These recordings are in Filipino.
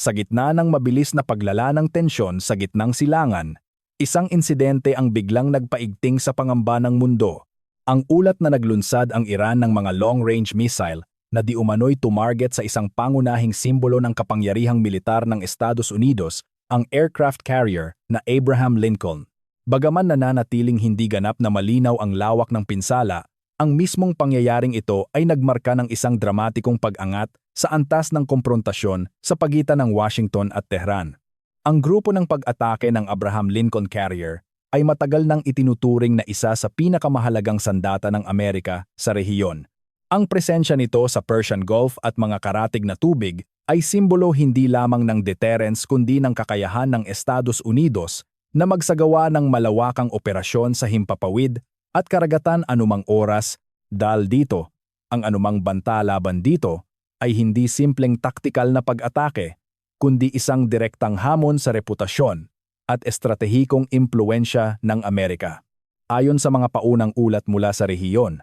Sa gitna ng mabilis na paglala ng tensyon sa gitnang silangan, isang insidente ang biglang nagpaigting sa pangamba ng mundo. Ang ulat na naglunsad ang Iran ng mga long-range missile na di umano'y tumarget sa isang pangunahing simbolo ng kapangyarihang militar ng Estados Unidos, ang aircraft carrier na Abraham Lincoln. Bagaman nananatiling hindi ganap na malinaw ang lawak ng pinsala, ang mismong pangyayaring ito ay nagmarka ng isang dramatikong pag-angat sa antas ng komprontasyon sa pagitan ng Washington at Tehran. Ang grupo ng pag-atake ng Abraham Lincoln Carrier ay matagal nang itinuturing na isa sa pinakamahalagang sandata ng Amerika sa rehiyon. Ang presensya nito sa Persian Gulf at mga karatig na tubig ay simbolo hindi lamang ng deterrence kundi ng kakayahan ng Estados Unidos na magsagawa ng malawakang operasyon sa himpapawid at karagatan anumang oras. Dahil dito, ang anumang banta laban dito ay hindi simpleng taktikal na pag-atake, kundi isang direktang hamon sa reputasyon at estratehikong impluensya ng Amerika. Ayon sa mga paunang ulat mula sa rehiyon,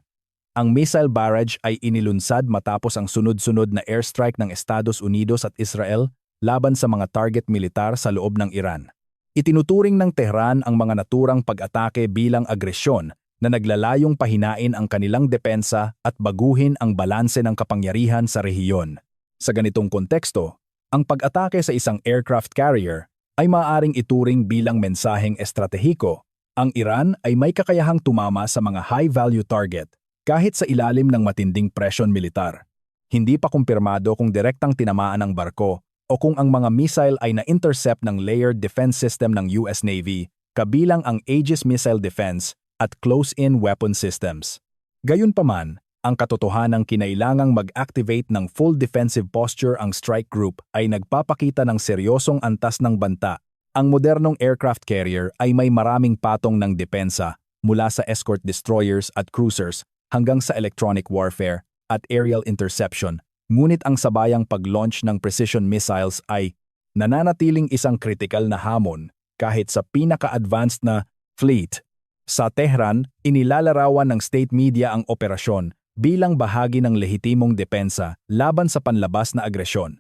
ang missile barrage ay inilunsad matapos ang sunod-sunod na airstrike ng Estados Unidos at Israel laban sa mga target militar sa loob ng Iran. Itinuturing ng Tehran ang mga naturang pag-atake bilang agresyon na naglalayong pahinain ang kanilang depensa at baguhin ang balanse ng kapangyarihan sa rehiyon. Sa ganitong konteksto, ang pag-atake sa isang aircraft carrier ay maaaring ituring bilang mensaheng estratehiko. Ang Iran ay may kakayahang tumama sa mga high-value target kahit sa ilalim ng matinding presyon militar. Hindi pa kumpirmado kung direktang tinamaan ang barko o kung ang mga missile ay na-intercept ng layered defense system ng US Navy, kabilang ang Aegis Missile Defense at Close-in Weapon Systems. Gayunpaman, ang katotohanang kinailangang mag-activate ng full defensive posture ang strike group ay nagpapakita ng seryosong antas ng banta. Ang modernong aircraft carrier ay may maraming patong ng depensa mula sa escort destroyers at cruisers hanggang sa electronic warfare at aerial interception. Ngunit ang sabayang pag-launch ng precision missiles ay nananatiling isang kritikal na hamon kahit sa pinaka-advanced na fleet. Sa Tehran, inilalarawan ng state media ang operasyon bilang bahagi ng lehitimong depensa laban sa panlabas na agresyon.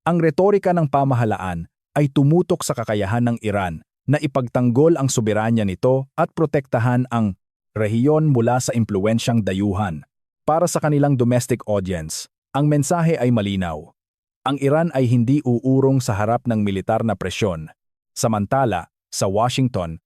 Ang retorika ng pamahalaan ay tumutok sa kakayahan ng Iran na ipagtanggol ang soberanya nito at protektahan ang rehiyon mula sa impluwensyang dayuhan. Para sa kanilang domestic audience, ang mensahe ay malinaw. Ang Iran ay hindi uurong sa harap ng militar na presyon. Samantala, sa Washington,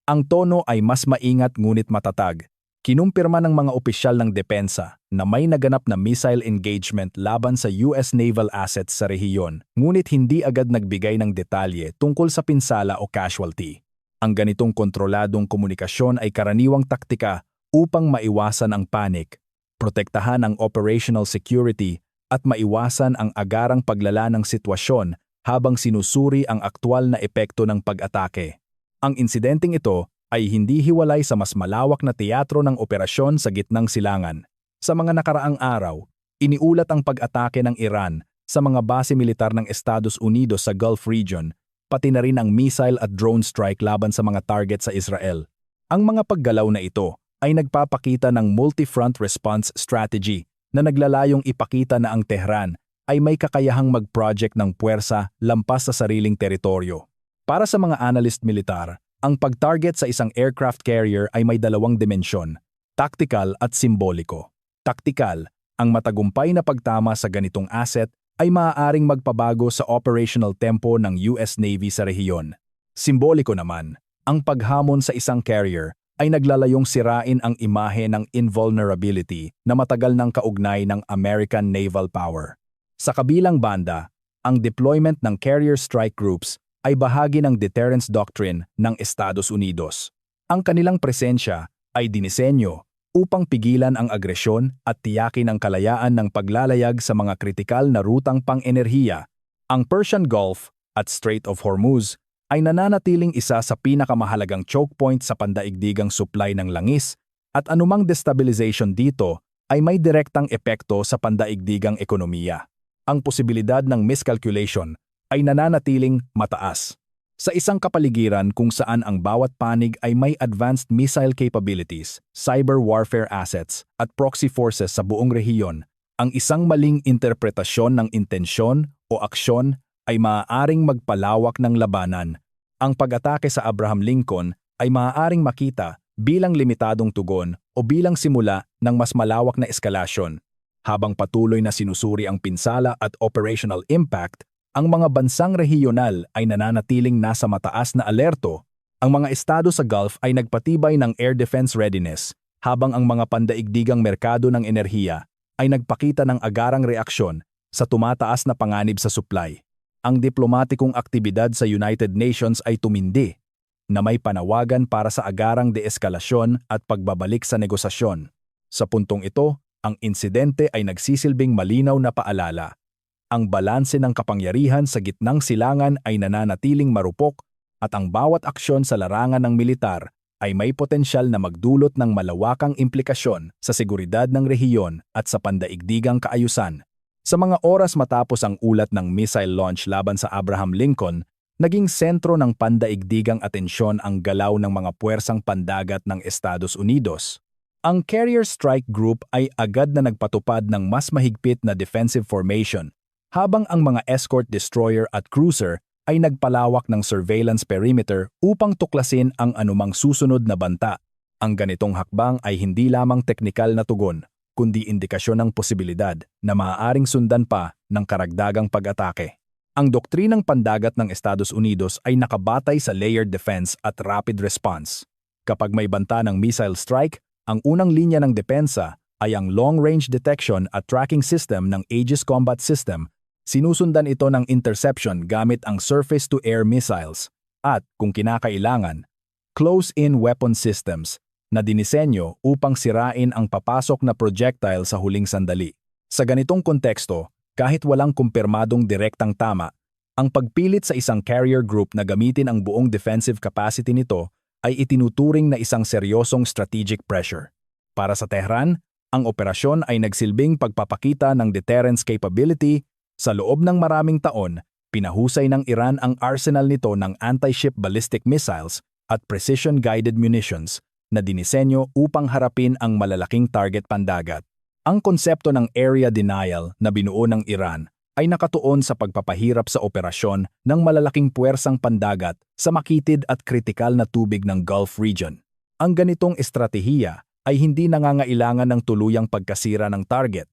ang tono ay mas maingat ngunit matatag. Kinumpirma ng mga opisyal ng depensa na may naganap na missile engagement laban sa US naval assets sa rehiyon, ngunit hindi agad nagbigay ng detalye tungkol sa pinsala o casualty. Ang ganitong kontroladong komunikasyon ay karaniwang taktika upang maiwasan ang panic, protektahan ang operational security at maiwasan ang agarang paglala ng sitwasyon habang sinusuri ang aktwal na epekto ng pag-atake. Ang insidenteng ito ay hindi hiwalay sa mas malawak na teatro ng operasyon sa gitnang silangan. Sa mga nakaraang araw, iniulat ang pag-atake ng Iran sa mga base militar ng Estados Unidos sa Gulf region, pati na rin ang missile at drone strike laban sa mga target sa Israel. Ang mga paggalaw na ito ay nagpapakita ng multi-front response strategy na naglalayong ipakita na ang Tehran ay may kakayahang mag-project ng puwersa lampas sa sariling teritoryo. Para sa mga analyst militar, ang pag-target sa isang aircraft carrier ay may dalawang dimensyon, taktikal at simboliko. Taktikal, ang matagumpay na pagtama sa ganitong asset ay maaaring magpabago sa operational tempo ng US Navy sa rehiyon. Simboliko naman, ang paghamon sa isang carrier ay naglalayong sirain ang imahe ng invulnerability na matagal nang kaugnay ng American naval power. Sa kabilang banda, ang deployment ng carrier strike groups ay bahagi ng deterrence doctrine ng Estados Unidos. Ang kanilang presensya ay dinisenyo upang pigilan ang agresyon at tiyakin ang kalayaan ng paglalayag sa mga kritikal na rutang pang-enerhiya. Ang Persian Gulf at Strait of Hormuz ay nananatiling isa sa pinakamahalagang choke point sa pandaigdigang supply ng langis at anumang destabilization dito ay may direktang epekto sa pandaigdigang ekonomiya. Ang posibilidad ng miscalculation ay nananatiling mataas. Sa isang kapaligiran kung saan ang bawat panig ay may advanced missile capabilities, cyber warfare assets, at proxy forces sa buong rehiyon, ang isang maling interpretasyon ng intensyon o aksyon ay maaaring magpalawak ng labanan. Ang pag-atake sa Abraham Lincoln ay maaaring makita bilang limitadong tugon o bilang simula ng mas malawak na eskalasyon. Habang patuloy na sinusuri ang pinsala at operational impact, ang mga bansang rehiyonal ay nananatiling nasa mataas na alerto. Ang mga estado sa Gulf ay nagpatibay ng air defense readiness, habang ang mga pandaigdigang merkado ng enerhiya ay nagpakita ng agarang reaksyon sa tumataas na panganib sa supply. Ang diplomatikong aktibidad sa United Nations ay tumindi, na may panawagan para sa agarang deeskalasyon at pagbabalik sa negosasyon. Sa puntong ito, ang insidente ay nagsisilbing malinaw na paalala. Ang balanse ng kapangyarihan sa gitnang silangan ay nananatiling marupok at ang bawat aksyon sa larangan ng militar ay may potensyal na magdulot ng malawakang implikasyon sa seguridad ng rehiyon at sa pandaigdigang kaayusan. Sa mga oras matapos ang ulat ng missile launch laban sa Abraham Lincoln, naging sentro ng pandaigdigang atensyon ang galaw ng mga puwersang pandagat ng Estados Unidos. Ang Carrier Strike Group ay agad na nagpatupad ng mas mahigpit na defensive formation, habang ang mga escort destroyer at cruiser ay nagpalawak ng surveillance perimeter upang tuklasin ang anumang susunod na banta. Ang ganitong hakbang ay hindi lamang teknikal na tugon, kundi indikasyon ng posibilidad na maaaring sundan pa ng karagdagang pag-atake. Ang doktrinang pandagat ng Estados Unidos ay nakabatay sa layered defense at rapid response. Kapag may banta ng missile strike, ang unang linya ng depensa ay ang long-range detection at tracking system ng Aegis Combat System. Sinusundan ito ng interception gamit ang surface-to-air missiles at, kung kinakailangan, close-in weapon systems na dinisenyo upang sirain ang papasok na projectile sa huling sandali. Sa ganitong konteksto, kahit walang kumpirmadong direktang tama, ang pagpilit sa isang carrier group na gamitin ang buong defensive capacity nito ay itinuturing na isang seryosong strategic pressure. Para sa Tehran, ang operasyon ay nagsilbing pagpapakita ng deterrence capability. Sa loob ng maraming taon, pinahusay ng Iran ang arsenal nito ng anti-ship ballistic missiles at precision-guided munitions na dinisenyo upang harapin ang malalaking target pandagat. Ang konsepto ng area denial na binuo ng Iran ay nakatuon sa pagpapahirap sa operasyon ng malalaking puwersang pandagat sa makitid at kritikal na tubig ng Gulf region. Ang ganitong estratehiya ay hindi nangangailangan ng tuluyang pagkasira ng target.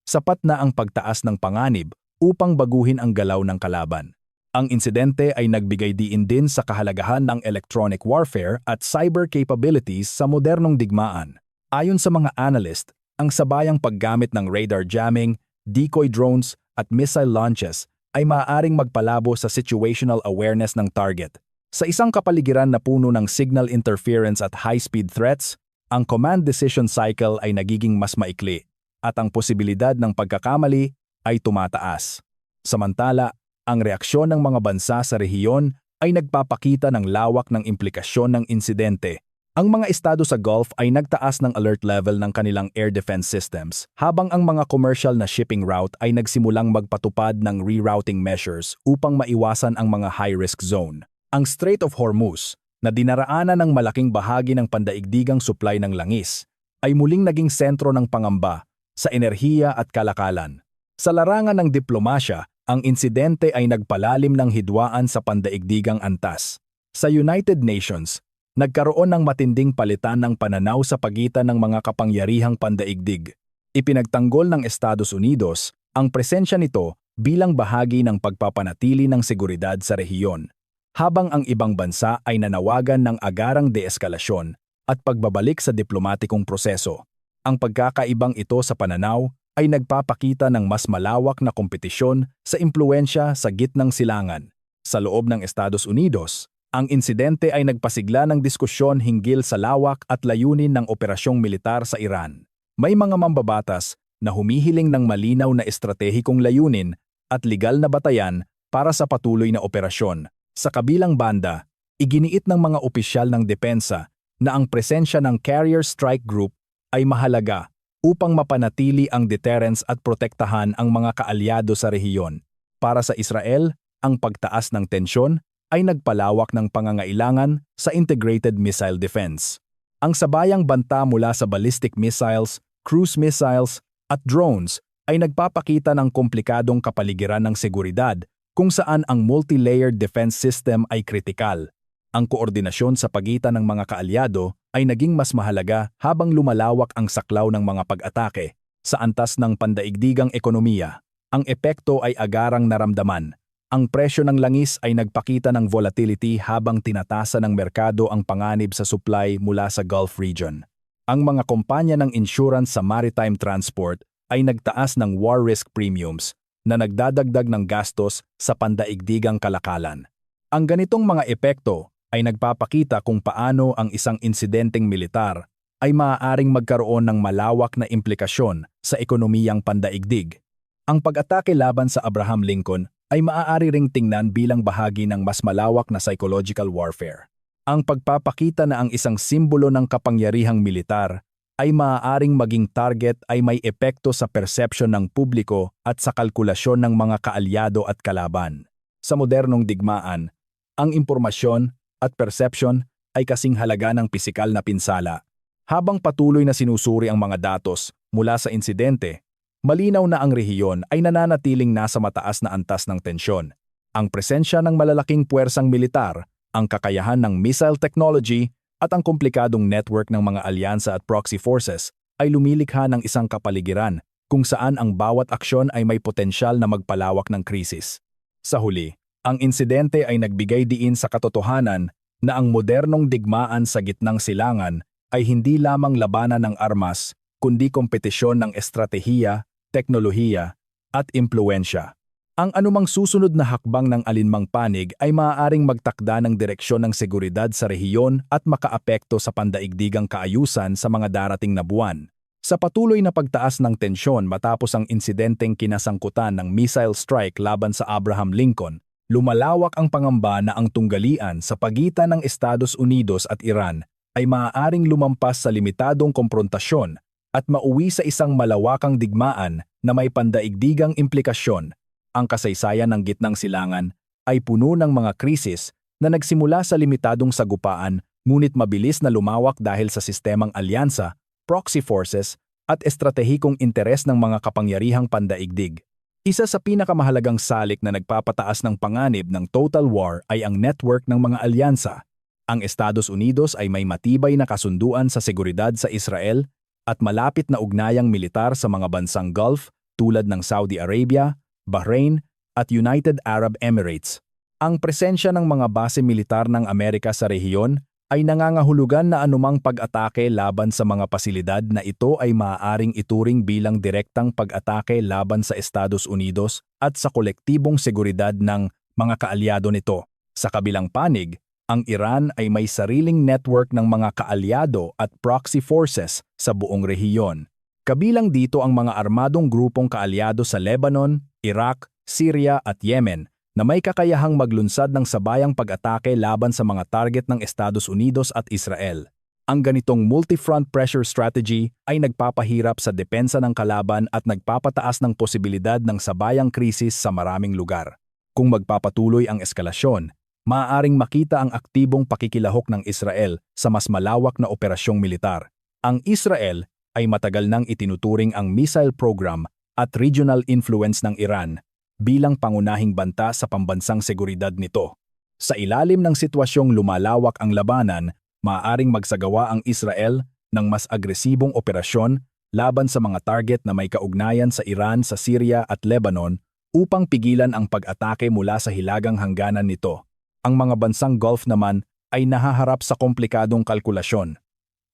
Sapat na ang pagtaas ng panganib upang baguhin ang galaw ng kalaban. Ang insidente ay nagbigay diin din sa kahalagahan ng electronic warfare at cyber capabilities sa modernong digmaan. Ayon sa mga analyst, ang sabayang paggamit ng radar jamming, decoy drones at missile launches ay maaaring magpalabo sa situational awareness ng target. Sa isang kapaligiran na puno ng signal interference at high-speed threats, ang command decision cycle ay nagiging mas maikli at ang posibilidad ng pagkakamali ay tumataas. Samantala, ang reaksyon ng mga bansa sa rehiyon ay nagpapakita ng lawak ng implikasyon ng insidente. Ang mga estado sa Gulf ay nagtaas ng alert level ng kanilang air defense systems, habang ang mga commercial na shipping route ay nagsimulang magpatupad ng rerouting measures upang maiwasan ang mga high-risk zone. Ang Strait of Hormuz, na dinaraanan ng malaking bahagi ng pandaigdigang supply ng langis, ay muling naging sentro ng pangamba sa enerhiya at kalakalan. Sa larangan ng diplomasya, ang insidente ay nagpalalim ng hidwaan sa pandaigdigang antas. Sa United Nations, nagkaroon ng matinding palitan ng pananaw sa pagitan ng mga kapangyarihang pandaigdig. Ipinagtanggol ng Estados Unidos ang presensya nito bilang bahagi ng pagpapanatili ng seguridad sa rehiyon, habang ang ibang bansa ay nanawagan ng agarang deeskalasyon at pagbabalik sa diplomatikong proseso. Ang pagkakaibang ito sa pananaw ay nagpapakita ng mas malawak na kompetisyon sa impluwensya sa gitnang silangan. Sa loob ng Estados Unidos, ang insidente ay nagpasigla ng diskusyon hinggil sa lawak at layunin ng operasyong militar sa Iran. May mga mambabatas na humihiling ng malinaw na estratehikong layunin at legal na batayan para sa patuloy na operasyon. Sa kabilang banda, iginiit ng mga opisyal ng depensa na ang presensya ng Carrier Strike Group ay mahalaga upang mapanatili ang deterrence at protektahan ang mga kaalyado sa rehiyon. Para sa Israel, ang pagtaas ng tensyon ay nagpalawak ng pangangailangan sa integrated missile defense. Ang sabayang banta mula sa ballistic missiles, cruise missiles, at drones ay nagpapakita ng komplikadong kapaligiran ng seguridad kung saan ang multi-layered defense system ay kritikal. Ang koordinasyon sa pagitan ng mga kaalyado ay naging mas mahalaga habang lumalawak ang saklaw ng mga pag-atake. Sa antas ng pandaigdigang ekonomiya, ang epekto ay agarang naramdaman. Ang presyo ng langis ay nagpakita ng volatility habang tinatasa ng merkado ang panganib sa supply mula sa Gulf region. Ang mga kumpanya ng insurance sa maritime transport ay nagtaas ng war risk premiums na nagdadagdag ng gastos sa pandaigdigang kalakalan. Ang ganitong mga epekto ay nagpapakita kung paano ang isang insidenteng militar ay maaaring magkaroon ng malawak na implikasyon sa ekonomiyang pandaigdig. Ang pag-atake laban sa Abraham Lincoln ay maaari ring tingnan bilang bahagi ng mas malawak na psychological warfare. Ang pagpapakita na ang isang simbolo ng kapangyarihang militar ay maaaring maging target ay may epekto sa perception ng publiko at sa kalkulasyon ng mga kaalyado at kalaban. Sa modernong digmaan, ang impormasyon at perception ay kasing halaga ng pisikal na pinsala. Habang patuloy na sinusuri ang mga datos mula sa insidente, malinaw na ang rehiyon ay nananatiling nasa mataas na antas ng tensyon. Ang presensya ng malalaking puwersang militar, ang kakayahan ng missile technology at ang komplikadong network ng mga alyansa at proxy forces ay lumilikha ng isang kapaligiran kung saan ang bawat aksyon ay may potensyal na magpalawak ng krisis. Sa huli, ang insidente ay nagbigay diin sa katotohanan na ang modernong digmaan sa gitnang silangan ay hindi lamang labanan ng armas, kundi kompetisyon ng estratehiya, teknolohiya, at impluwensya. Ang anumang susunod na hakbang ng alinmang panig ay maaaring magtakda ng direksyon ng seguridad sa rehiyon at makaapekto sa pandaigdigang kaayusan sa mga darating na buwan. Sa patuloy na pagtaas ng tensyon matapos ang insidenteng kinasangkutan ng missile strike laban sa Abraham Lincoln, lumalawak ang pangamba na ang tunggalian sa pagitan ng Estados Unidos at Iran ay maaaring lumampas sa limitadong komprontasyon at mauwi sa isang malawakang digmaan na may pandaigdigang implikasyon. Ang kasaysayan ng gitnang silangan ay puno ng mga krisis na nagsimula sa limitadong sagupaan ngunit mabilis na lumawak dahil sa sistemang alyansa, proxy forces at estratehikong interes ng mga kapangyarihang pandaigdig. Isa sa pinakamahalagang salik na nagpapataas ng panganib ng total war ay ang network ng mga alyansa. Ang Estados Unidos ay may matibay na kasunduan sa seguridad sa Israel at malapit na ugnayang militar sa mga bansang Gulf tulad ng Saudi Arabia, Bahrain at United Arab Emirates. Ang presensya ng mga base militar ng Amerika sa rehiyon ay nangangahulugan na anumang pag-atake laban sa mga pasilidad na ito ay maaaring ituring bilang direktang pag-atake laban sa Estados Unidos at sa kolektibong seguridad ng mga kaalyado nito. Sa kabilang panig, ang Iran ay may sariling network ng mga kaalyado at proxy forces sa buong rehiyon. Kabilang dito ang mga armadong grupong kaalyado sa Lebanon, Iraq, Syria at Yemen na may kakayahang maglunsad ng sabayang pag-atake laban sa mga target ng Estados Unidos at Israel. Ang ganitong multi-front pressure strategy ay nagpapahirap sa depensa ng kalaban at nagpapataas ng posibilidad ng sabayang krisis sa maraming lugar. Kung magpapatuloy ang eskalasyon, maaaring makita ang aktibong pakikilahok ng Israel sa mas malawak na operasyong militar. Ang Israel ay matagal nang itinuturing ang missile program at regional influence ng Iran bilang pangunahing banta sa pambansang seguridad nito. Sa ilalim ng sitwasyong lumalawak ang labanan, maaaring magsagawa ang Israel ng mas agresibong operasyon laban sa mga target na may kaugnayan sa Iran, sa Syria at Lebanon upang pigilan ang pag-atake mula sa hilagang hangganan nito. Ang mga bansang Gulf naman ay nahaharap sa komplikadong kalkulasyon.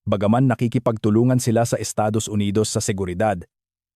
Bagaman nakikipagtulungan sila sa Estados Unidos sa seguridad,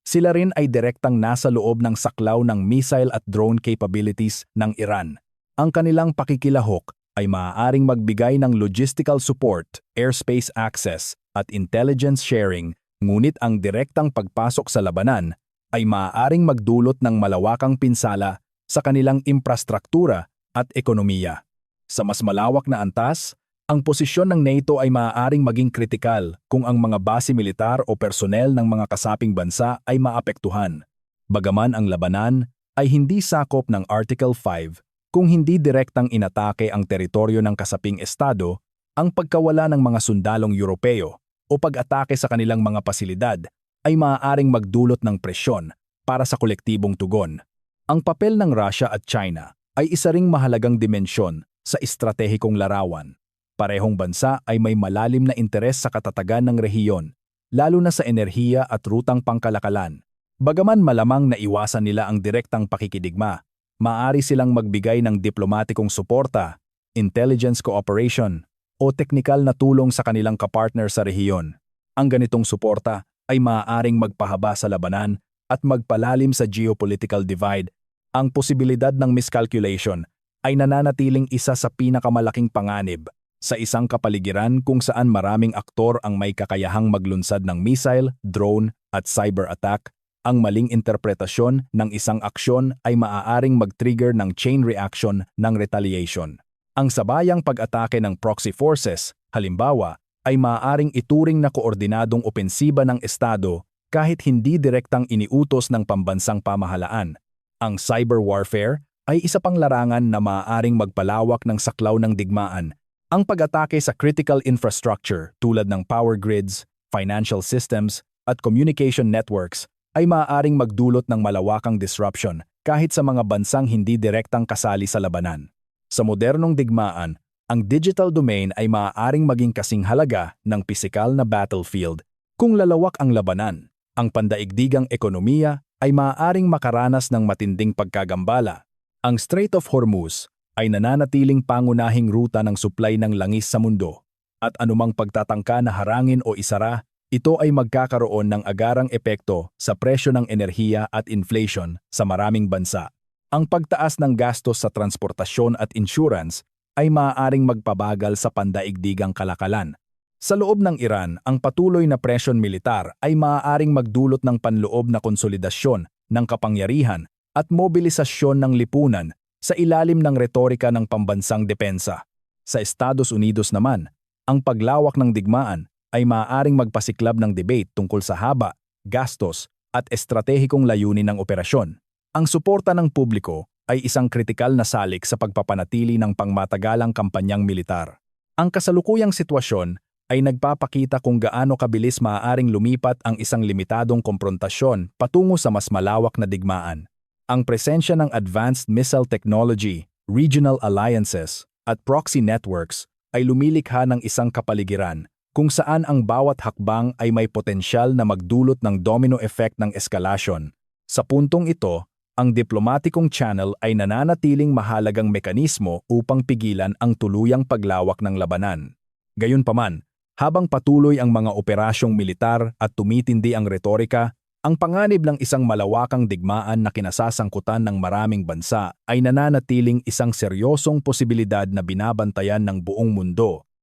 sila rin ay direktang nasa loob ng saklaw ng missile at drone capabilities ng Iran. Ang kanilang pakikilahok ay maaaring magbigay ng logistical support, airspace access at intelligence sharing, ngunit ang direktang pagpasok sa labanan ay maaaring magdulot ng malawakang pinsala sa kanilang infrastruktura at ekonomiya. Sa mas malawak na antas, ang posisyon ng NATO ay maaaring maging kritikal kung ang mga base militar o personnel ng mga kasaping bansa ay maapektuhan. Bagaman ang labanan ay hindi sakop ng Article 5, kung hindi direktang inatake ang teritoryo ng kasaping estado, ang pagkawala ng mga sundalong Europeo o pag-atake sa kanilang mga pasilidad ay maaaring magdulot ng presyon para sa kolektibong tugon. Ang papel ng Russia at China ay isa ring mahalagang dimensyon sa estratehikong larawan. Parehong bansa ay may malalim na interes sa katatagan ng rehiyon, lalo na sa enerhiya at rutang pangkalakalan. Bagaman malamang na iwasan nila ang direktang pakikidigma, maaari silang magbigay ng diplomatikong suporta, intelligence cooperation, o teknikal na tulong sa kanilang kapartner sa rehiyon. Ang ganitong suporta ay maaaring magpahaba sa labanan at magpalalim sa geopolitical divide. Ang posibilidad ng miscalculation ay nananatiling isa sa pinakamalaking panganib sa isang kapaligiran kung saan maraming aktor ang may kakayahang maglunsad ng missile, drone at cyber attack. Ang maling interpretasyon ng isang aksyon ay maaaring mag-trigger ng chain reaction ng retaliation. Ang sabayang pag-atake ng proxy forces, halimbawa, ay maaaring ituring na koordinadong opensiba ng Estado kahit hindi direktang iniutos ng pambansang pamahalaan. Ang cyber warfare ay isa pang larangan na maaaring magpalawak ng saklaw ng digmaan. Ang pag-atake sa critical infrastructure tulad ng power grids, financial systems, at communication networks ay maaaring magdulot ng malawakang disruption kahit sa mga bansang hindi direktang kasali sa labanan. Sa modernong digmaan, ang digital domain ay maaaring maging kasing halaga ng pisikal na battlefield. Kung lalawak ang labanan, ang pandaigdigang ekonomiya ay maaaring makaranas ng matinding pagkagambala. Ang Strait of Hormuz ay nananatiling pangunahing ruta ng supply ng langis sa mundo, at anumang pagtatangka na harangin o isara, ito ay magkakaroon ng agarang epekto sa presyo ng enerhiya at inflation sa maraming bansa. Ang pagtaas ng gastos sa transportasyon at insurance ay maaaring magpabagal sa pandaigdigang kalakalan. Sa loob ng Iran, ang patuloy na presyon militar ay maaaring magdulot ng panloob na konsolidasyon ng kapangyarihan at mobilisasyon ng lipunan sa ilalim ng retorika ng pambansang depensa. Sa Estados Unidos naman, ang paglawak ng digmaan ay maaaring magpasiklab ng debate tungkol sa haba, gastos, at estratehikong layunin ng operasyon. Ang suporta ng publiko ay isang kritikal na salik sa pagpapanatili ng pangmatagalang kampanyang militar. Ang kasalukuyang sitwasyon ay nagpapakita kung gaano kabilis maaaring lumipat ang isang limitadong komprontasyon patungo sa mas malawak na digmaan. Ang presensya ng advanced missile technology, regional alliances, at proxy networks ay lumilikha ng isang kapaligiran kung saan ang bawat hakbang ay may potensyal na magdulot ng domino effect ng eskalation. Sa puntong ito, ang diplomatikong channel ay nananatiling mahalagang mekanismo upang pigilan ang tuluyang paglawak ng labanan. Gayunpaman, habang patuloy ang mga operasyong militar at tumitindi ang retorika, ang panganib ng isang malawakang digmaan na kinasasangkutan ng maraming bansa ay nananatiling isang seryosong posibilidad na binabantayan ng buong mundo.